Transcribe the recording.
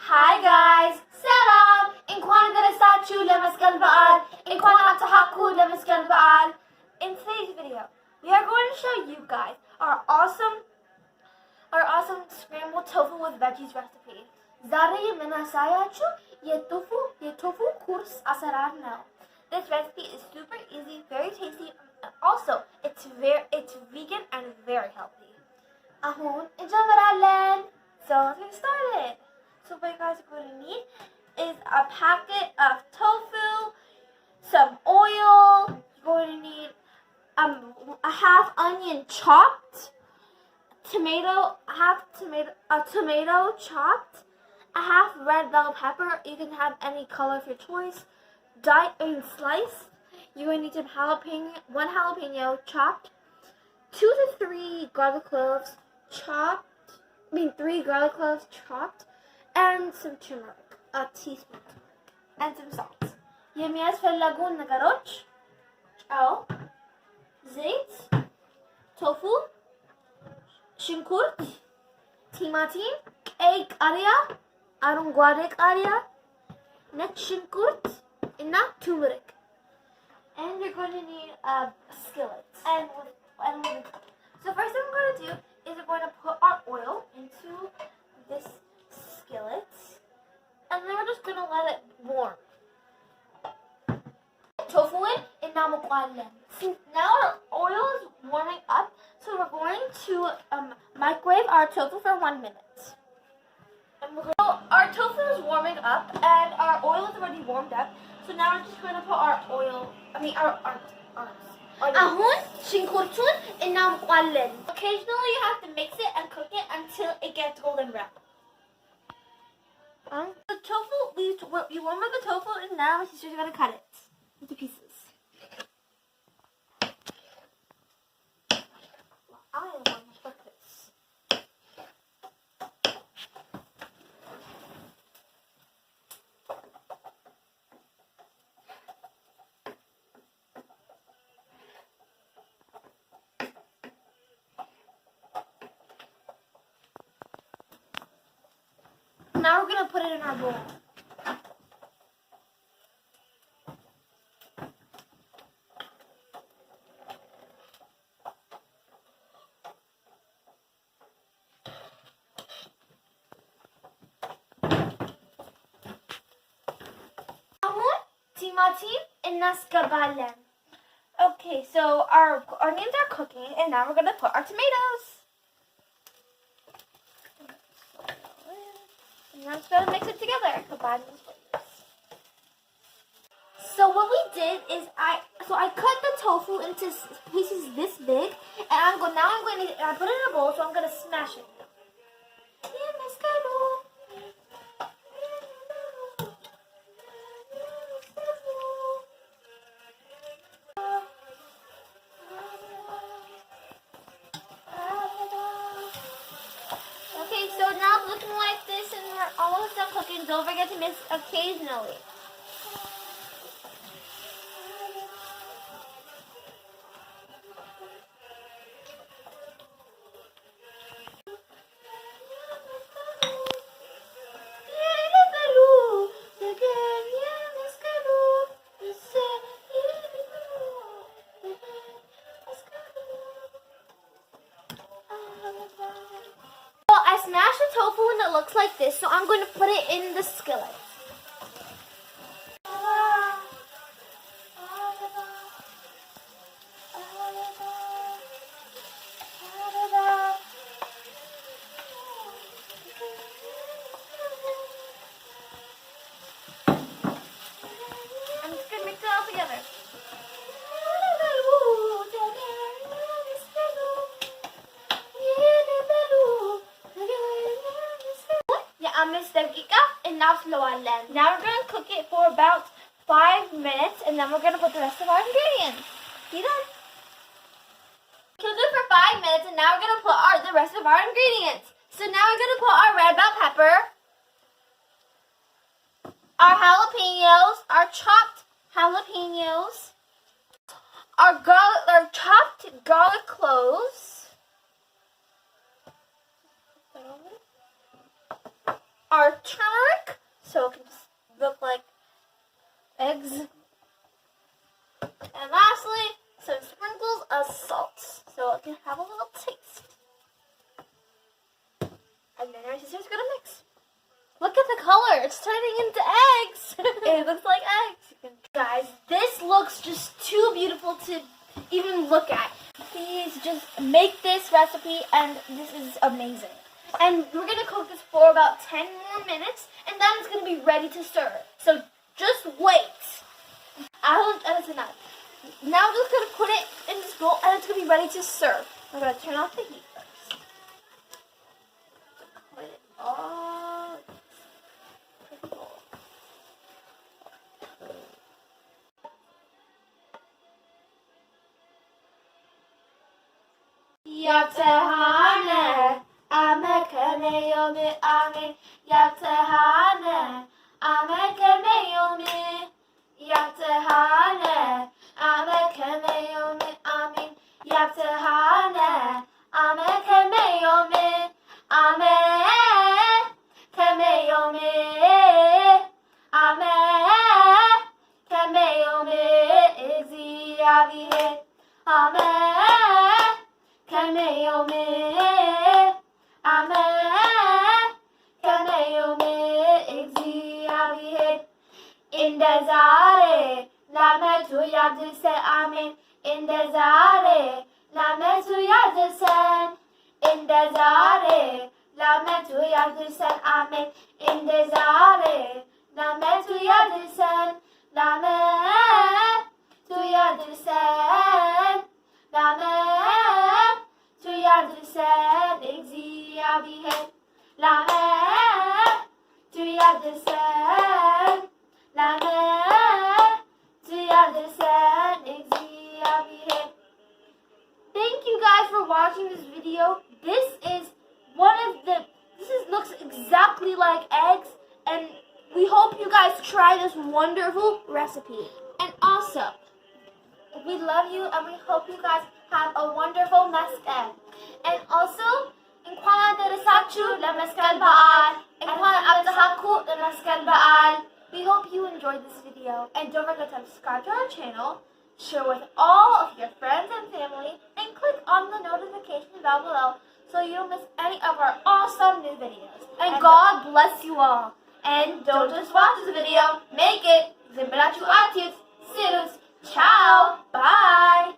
Hi guys! Salam! إنكم درستوا لمسك البعال إنكم أتحقوا لمسك البعال. In today's video, we are going to show you guys our awesome scrambled tofu with veggies recipe. ዛሬ ምን አሳያችሁ የቶፉ course አሰራር ነው. This recipe is super easy, very tasty, and also it's vegan and very healthy. አሁን እንጀምራለን. So let's get started. So what you guys are going to need is a packet of tofu, some oil. You're going to need a half onion chopped, a tomato chopped, a half red bell pepper. You can have any color of your choice. Sliced. You're going to need one jalapeno chopped, 2 to 3 garlic cloves chopped. 3 garlic cloves chopped, and some turmeric, a teaspoon, and some salt. የሚያስፈልጉን ነገሮች ጨው፣ ዘይት፣ ቶፉ፣ ሽንኩርት፣ ቲማቲም፣ ቀይ ቃሪያ፣ አረንጓዴ ቃሪያ፣ ነጭ ሽንኩርት እና ቱመሪክ. And you're going to need a skillet. So first thing we're going to do is we're going to put our oil into this skillet, and then we're just going to let it warm. Tofu in and now our oil is warming up, so we're going to microwave our tofu for 1 minute. So our tofu is warming up and our oil is already warmed up, so now we're just going to put our አሁን ሽንኩርቱን እናምቋለን. Occasionally you have to mix it and cook it until it gets golden brown. The tofu, we warm up the tofu and now my sister's gonna cut it into pieces. I want to cook this. Now we're going to put it in our bowl. Inaskabalan. Okay, so our onions are cooking, and now we're going to put our tomatoes. Now just going to mix it together. So what we did is I cut the tofu into pieces this big, and I'm going to put it in a bowl, so I'm going to smash it. Okay, so now it's looking like this, and we're almost done cooking. Don't forget to mix occasionally. Smash the tofu and it looks like this, so I'm going to put it in the skillet. I'm just going to mix it all together. Now we're going to cook it for about 5 minutes, and then we're going to put the rest of our ingredients. See that? Cook it for 5 minutes, and now we're going to put the rest of our ingredients. So now we're going to put our red bell pepper, our jalapenos, our chopped jalapenos, our chopped garlic cloves, our turmeric, It's turning into eggs. It looks like eggs. Guys, this looks just too beautiful to even look at. Please just make this recipe, and this is amazing. And we're going to cook this for about 10 more minutes, and then it's going to be ready to serve. So just wait. And it's enough. Now we're just going to put it in this bowl, and it's going to be ready to serve. I'm going to turn off the heat first. Put it all in the bowl. Yaptehane, amekeme yomi amin. Yaptehane, amekeme yomi. Yaptehane, amekeme yomi amin. Yaptehane, amekeme yomi. Amen, keme yomi. Amen, keme yomi. Exi avihe. Amen. Kameyome, amen. Kameyome, exi Indezare, la metuya dise amin. Indezare, la metuya dise. Indezare, la metuya dise amin. Indezare, la metuya dise. La metuya dise. La metuya dise. Exi abihe. La metuya dise. La metuya dise. Exi abihe. Thank you guys for watching this video. This looks exactly like eggs, and we hope you guys try this wonderful recipe. And also, we love you, and we hope you guys have a wonderful mescal. And also, inquana interesachu la mescal baal. Inquana abdahaku la mescal baal. We hope you enjoyed this video, and don't forget to subscribe to our channel, share with all of your friends and family, and click on the notification bell below so you don't miss any of our awesome new videos. And God bless you all. And don't just watch this video, make it. Zimbrachu atius, sirus, ciao, bye.